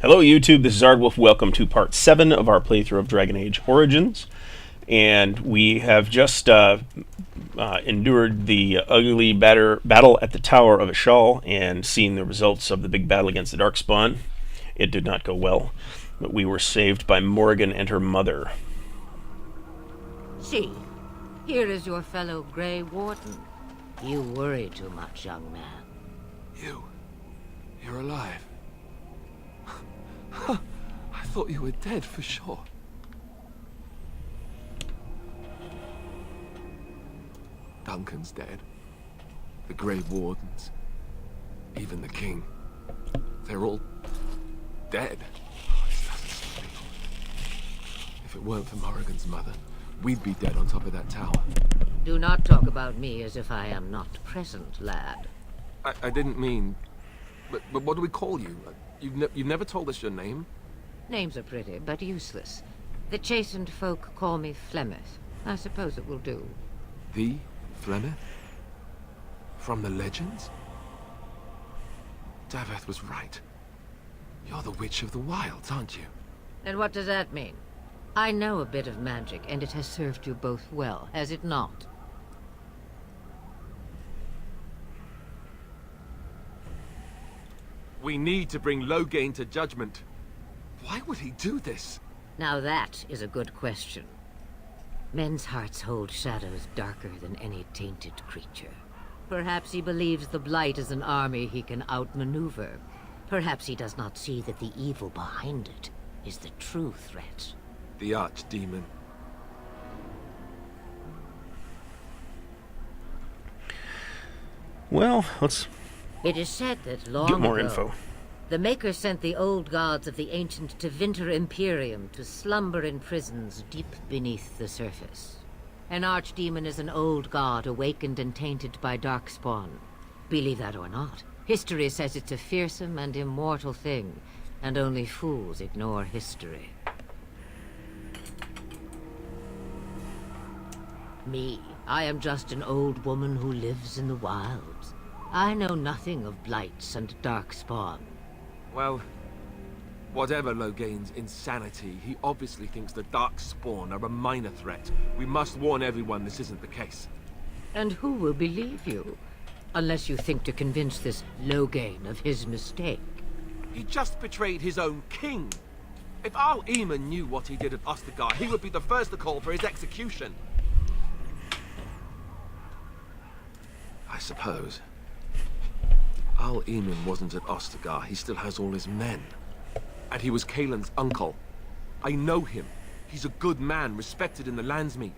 Hello YouTube, this is Ardwulf. Welcome to part 7 of our playthrough of Dragon Age Origins. And we have just endured the ugly battle at the Tower of Ashal and seen the results of the big battle against the Darkspawn. It did not go well, but we were saved by Morrigan and her mother. See, here is your fellow Grey Warden. You worry too much, young man. You're alive. I thought you were dead for sure. Duncan's dead. The Grey Wardens. Even the King. They're all dead. Oh, this doesn't seem real. If it weren't for Morrigan's mother, we'd be dead on top of that tower. Do not talk about me as if I am not present, lad. I didn't mean... But what do we call you? You've never told us your name? Names are pretty, but useless. The chastened folk call me Flemeth. I suppose it will do. The Flemeth? From the legends? Daveth was right. You're the Witch of the Wilds, aren't you? And what does that mean? I know a bit of magic, and it has served you both well, has it not? We need to bring Lothering to judgment. Why would he do this? Now that is a good question. Men's hearts hold shadows darker than any tainted creature. Perhaps he believes the Blight is an army he can outmaneuver. Perhaps he does not see that the evil behind it is the true threat. The Archdemon. Well, let's It is said that long get more ago, info. the Maker sent the old gods of the ancient Tevinter Imperium to slumber in prisons deep beneath the surface. An archdemon is an old god awakened and tainted by Darkspawn. Believe that or not, history says it's a fearsome and immortal thing, and only fools ignore history. Me, I am just an old woman who lives in the wilds. I know nothing of blights and darkspawn. Well, whatever Loghain's insanity, he obviously thinks the Darkspawn are a minor threat. We must warn everyone this isn't the case. And who will believe you? Unless you think to convince this Loghain of his mistake. He just betrayed his own king. If Al-Eamon knew what he did at Ostagar, he would be the first to call for his execution. I suppose. Al-Eamon wasn't at Ostagar. He still has all his men. And he was Kaelin's uncle. I know him. He's a good man, respected in the Landsmeet.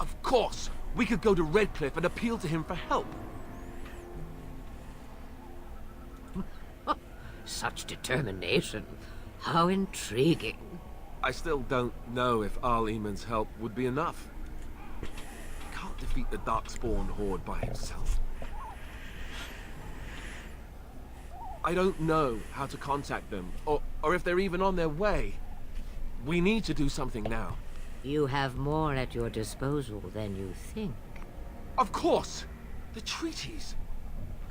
Of course, we could go to Redcliffe and appeal to him for help. Such determination. How intriguing. I still don't know if Al-Eamon's help would be enough. He can't defeat the Darkspawn horde by himself. I don't know how to contact them, or if they're even on their way. We need to do something now. You have more at your disposal than you think. Of course! The treaties!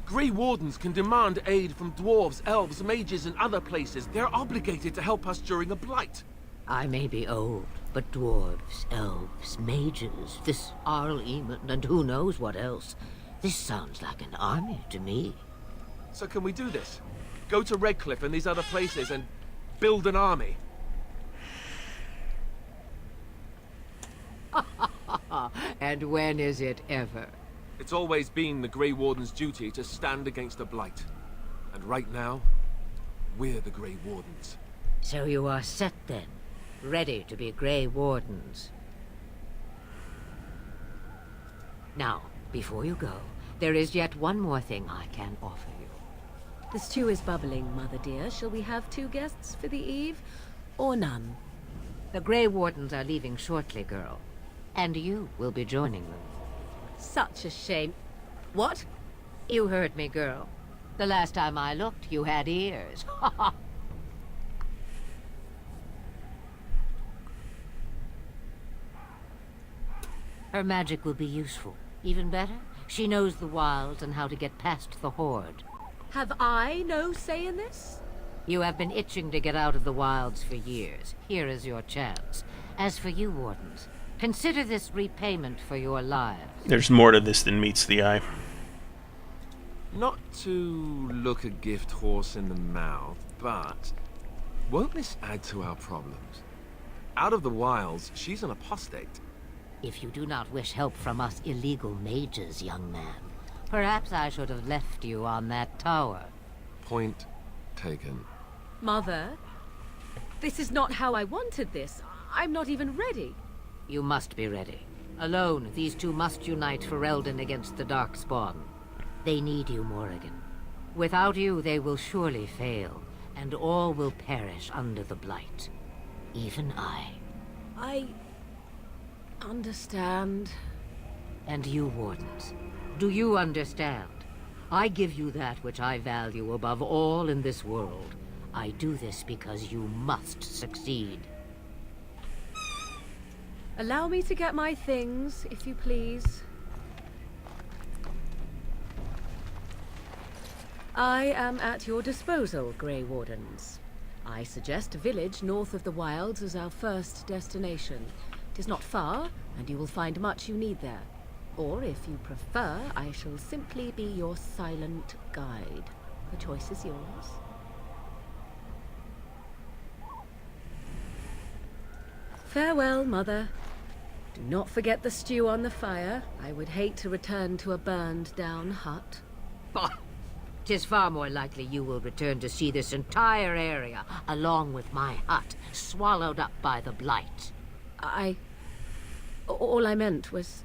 Grey Wardens can demand aid from dwarves, elves, mages, and other places. They're obligated to help us during a blight. I may be old, but dwarves, elves, mages, this Al-Eamon, and who knows what else. This sounds like an army to me. So can we do this? Go to Redcliffe and these other places and build an army? And when is it ever? It's always been the Grey Warden's duty to stand against the Blight. And right now, we're the Grey Wardens. So you are set then, ready to be Grey Wardens. Now, before you go, there is yet one more thing I can offer you. The stew is bubbling, Mother dear. Shall we have 2 guests for the eve, or none? The Grey Wardens are leaving shortly, girl. And you will be joining them. Such a shame. What? You heard me, girl. The last time I looked, you had ears. Her magic will be useful. Even better, she knows the wilds and how to get past the horde. Have I no say in this? You have been itching to get out of the wilds for years. Here is your chance. As for you, Wardens, consider this repayment for your lives. There's more to this than meets the eye. Not to look a gift horse in the mouth, but won't this add to our problems? Out of the wilds, she's an apostate. If you do not wish help from us illegal mages, young man, perhaps I should have left you on that tower. Point taken. Mother, this is not how I wanted this. I'm not even ready. You must be ready. Alone, these two must unite for Eldon against the Darkspawn. They need you, Morrigan. Without you, they will surely fail, and all will perish under the Blight. Even I. I understand. And you, Wardens, do you understand? I give you that which I value above all in this world. I do this because you must succeed. Allow me to get my things, if you please. I am at your disposal, Grey Wardens. I suggest a village north of the wilds as our first destination. It is not far, and you will find much you need there. Or, if you prefer, I shall simply be your silent guide. The choice is yours. Farewell, Mother. Do not forget the stew on the fire. I would hate to return to a burned-down hut. Bah! 'Tis far more likely you will return to see this entire area, along with my hut, swallowed up by the Blight. All I meant was...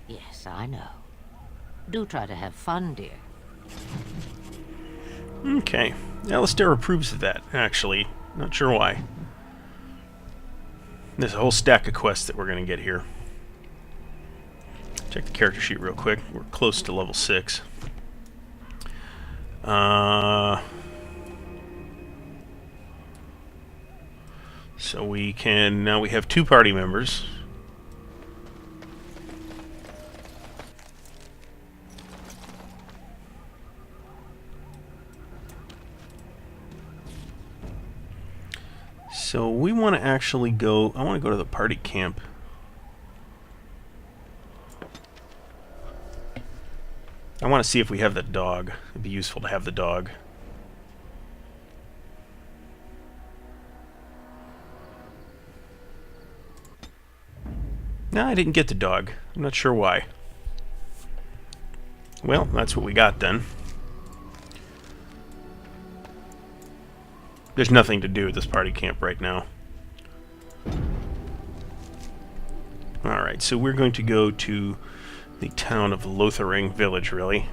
Yes, I know. Do try to have fun, dear. Okay. Alistair approves of that, actually. Not sure why. There's a whole stack of quests that we're going to get here. Check the character sheet real quick. We're close to level 6. So we can... Now we have 2 party members. So we want to actually go... I want to go to the party camp. I want to see if we have the dog. It'd be useful to have the dog. No, I didn't get the dog. I'm not sure why. Well, that's what we got then. There's nothing to do at this party camp right now. Alright, so we're going to go to the town of Lothering village, really.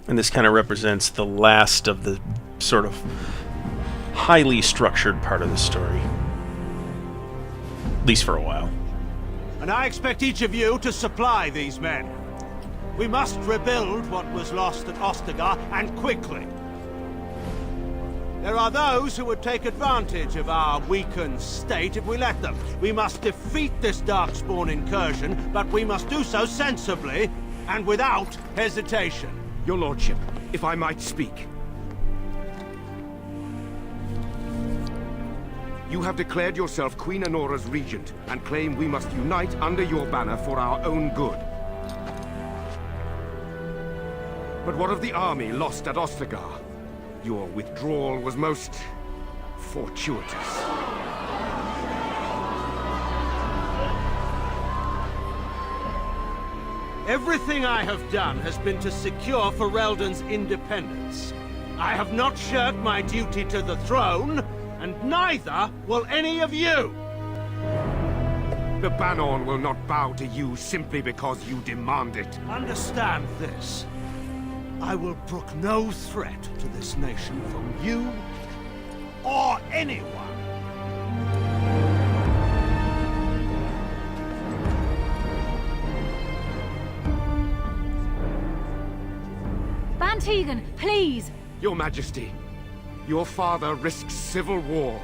And this kind of represents the last of the sort of highly structured part of the story. At least for a while. And I expect each of you to supply these men. We must rebuild what was lost at Ostagar, and quickly. There are those who would take advantage of our weakened state if we let them. We must defeat this Darkspawn incursion, but we must do so sensibly and without hesitation. Your Lordship, if I might speak. You have declared yourself Queen Anora's regent, and claim we must unite under your banner for our own good. But what of the army lost at Ostagar? Your withdrawal was most... fortuitous. Everything I have done has been to secure Ferelden's independence. I have not shirked my duty to the throne, and neither will any of you! The Banorn will not bow to you simply because you demand it. Understand this. I will brook no threat to this nation from you or anyone. Ban Tegan, please! Your Majesty, your father risks civil war.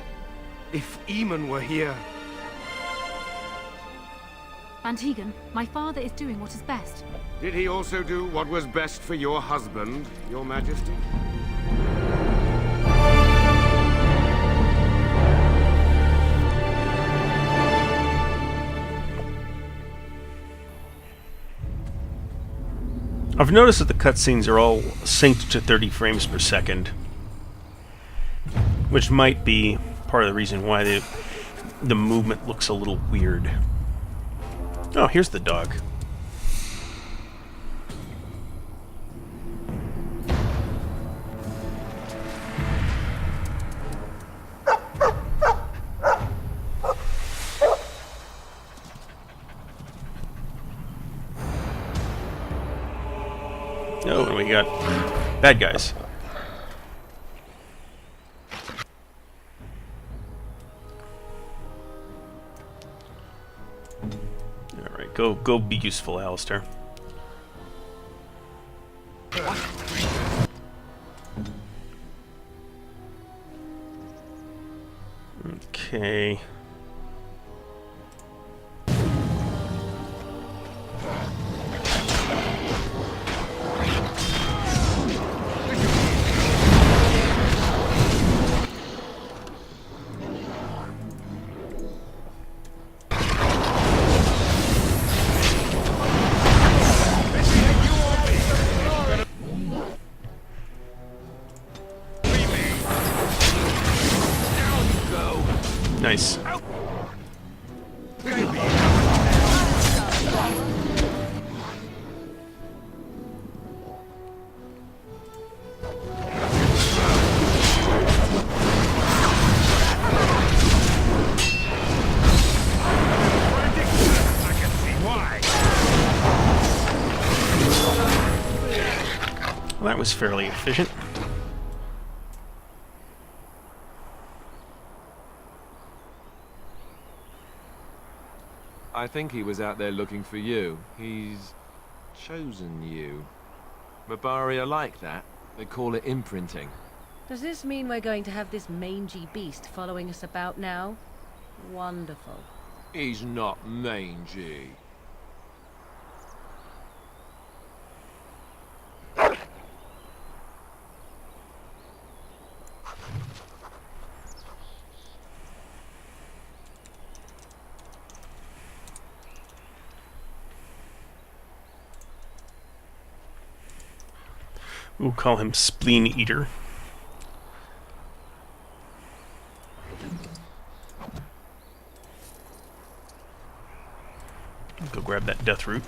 If Eamon were here... Van Tegan, my father is doing what is best. Did he also do what was best for your husband, Your Majesty? I've noticed that the cutscenes are all synced to 30 frames per second, which might be part of the reason why the movement looks a little weird. Oh, here's the dog. Oh, and we got bad guys. Alright, go be useful, Alistair. Okay. Nice. Well, that was fairly efficient. I think he was out there looking for you. He's chosen you. Mabari are like that. They call it imprinting. Does this mean we're going to have this mangy beast following us about now? Wonderful. He's not mangy. We'll call him Spleen Eater. Go grab that death root.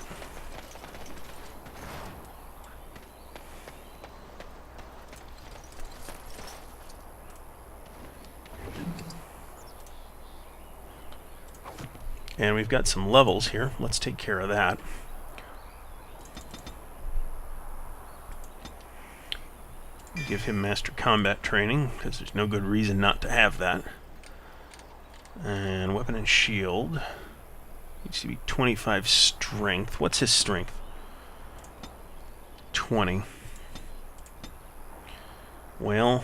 And we've got some levels here. Let's take care of that. Give him Master Combat training, because there's no good reason not to have that. And Weapon and Shield. Needs to be 25 strength. What's his strength? 20. Well...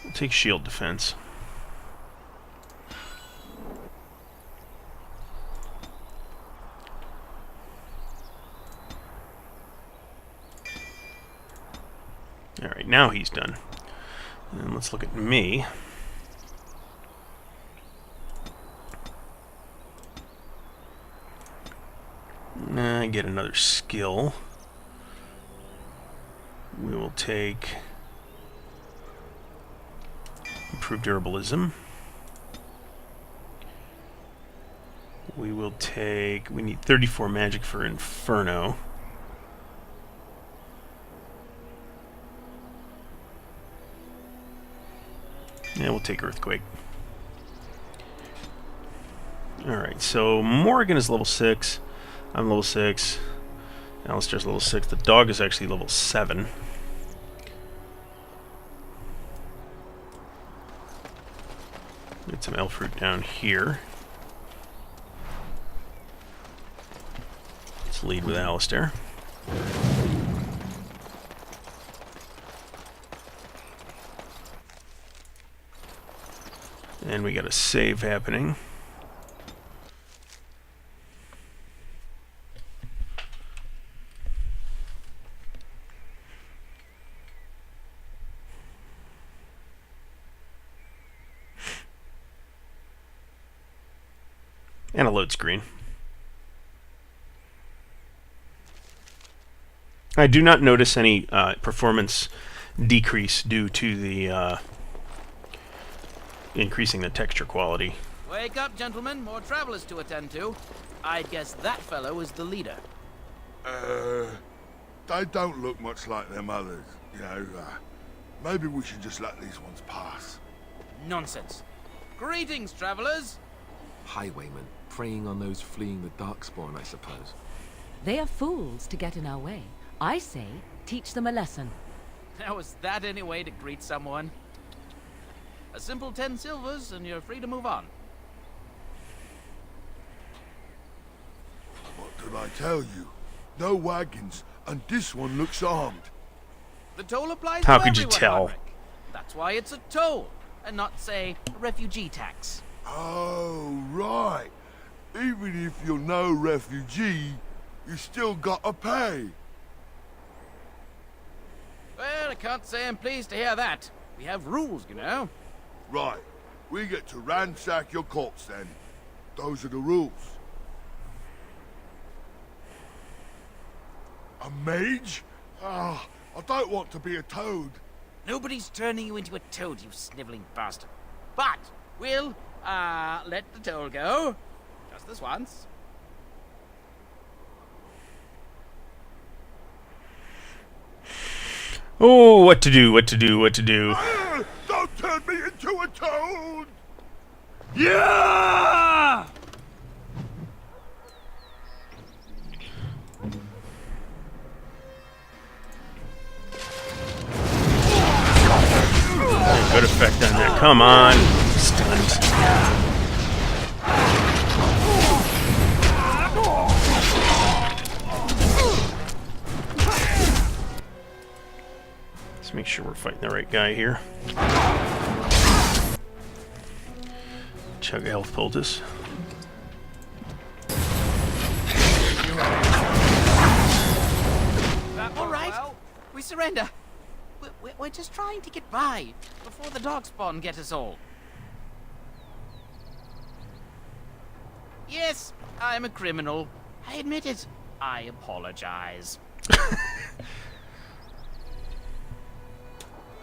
we'll take shield defense. Alright, now he's done. And let's look at me. I get another skill. We will take improved herbalism. We will take... we need 34 magic for Inferno. Yeah, we'll take Earthquake. Alright, so Morrigan is level 6. I'm level 6. Alistair's level 6. The dog is actually level 7. Get some elf fruit down here. Let's lead with Alistair. And we got a save happening. And a load screen. I do not notice any performance decrease due to the increasing the texture quality. Wake up, gentlemen. More travelers to attend to. I'd guess that fellow is the leader. They don't look much like them others, you know. Maybe we should just let these ones pass. Nonsense. Greetings, travelers. Highwaymen, preying on those fleeing the Darkspawn, I suppose. They are fools to get in our way. I say, teach them a lesson. Now, is that any way to greet someone? A simple 10 silvers, and you're free to move on. What did I tell you? No wagons, and this one looks armed. The toll applies How to could you everyone, tell? Heinrich. That's why it's a toll, and not, say, a refugee tax. Oh, right. Even if you're no refugee, you still gotta pay. Well, I can't say I'm pleased to hear that. We have rules, you know. Right. We get to ransack your corpse then. Those are the rules. A mage? Ah, I don't want to be a toad. Nobody's turning you into a toad, you sniveling bastard. But we'll, let the toll go. Just this once. Oh, what to do, what to do, what to do. Don't turn me into a toad! Yeah! Good effect on that. Come on. Stunned. Let's make sure we're fighting the right guy here. Chug a health poultice. All right, we surrender. We're just trying to get by before the Darkspawn get us all. Yes, I'm a criminal. I admit it. I apologize.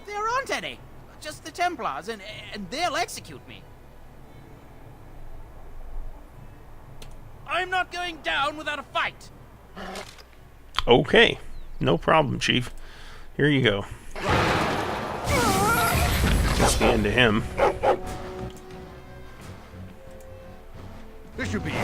There aren't any. Just the Templars, and they'll execute me. I'm not going down without a fight. Okay. No problem, Chief. Here you go. That's the end of him. This should be easy.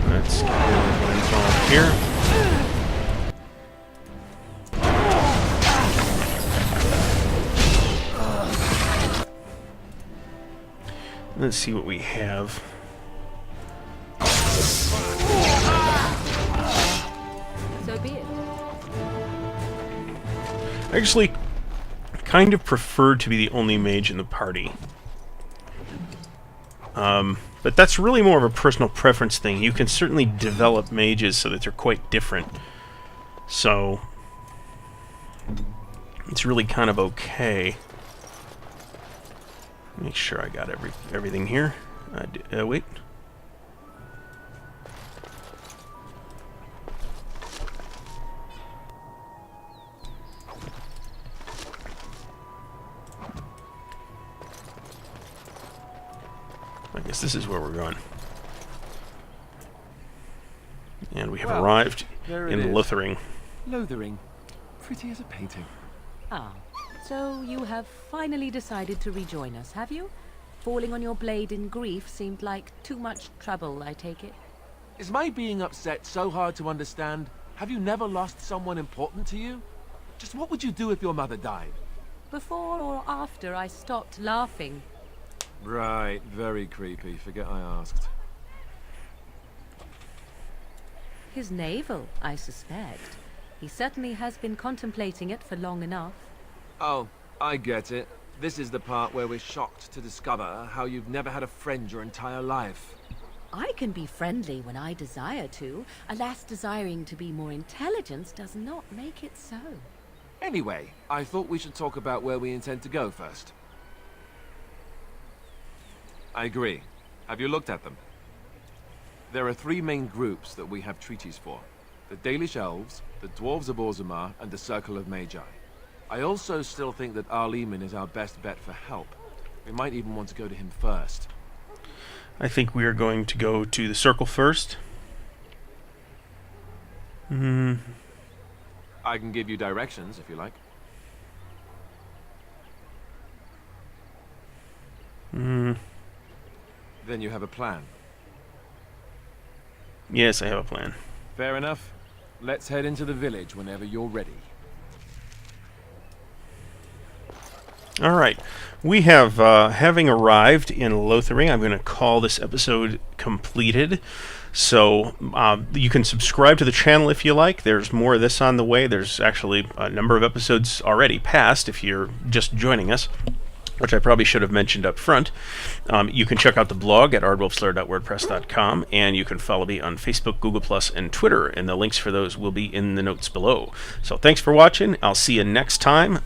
Let's get everyone involved here. Let's see what we have. So be it. I actually kind of prefer to be the only mage in the party. But that's really more of a personal preference thing. You can certainly develop mages so that they're quite different. So it's really kind of okay. Make sure I got everything here. Wait. I guess this is where we're going. And we have arrived in Lothering. Lothering. Pretty as a painting. Ah, so you have finally decided to rejoin us, have you? Falling on your blade in grief seemed like too much trouble, I take it. Is my being upset so hard to understand? Have you never lost someone important to you? Just what would you do if your mother died? Before or after I stopped laughing? Right, very creepy. Forget I asked. His navel, I suspect. He certainly has been contemplating it for long enough. Oh, I get it. This is the part where we're shocked to discover how you've never had a friend your entire life. I can be friendly when I desire to. Alas, desiring to be more intelligent does not make it so. Anyway, I thought we should talk about where we intend to go first. I agree. Have you looked at them? There are 3 main groups that we have treaties for. The Dalish Elves, the Dwarves of Orzammar, and the Circle of Magi. I also still think that Arleman is our best bet for help. We might even want to go to him first. I think we are going to go to the circle first. I can give you directions if you like. Then you have a plan. Yes, I have a plan. Fair enough. Let's head into the village whenever you're ready. All right. We have, having arrived in Lothering, I'm going to call this episode completed. So you can subscribe to the channel if you like. There's more of this on the way. There's actually a number of episodes already passed if you're just joining us, which I probably should have mentioned up front. You can check out the blog at ardwulfslair.wordpress.com, and you can follow me on Facebook, Google+, and Twitter, and the links for those will be in the notes below. So thanks for watching. I'll see you next time.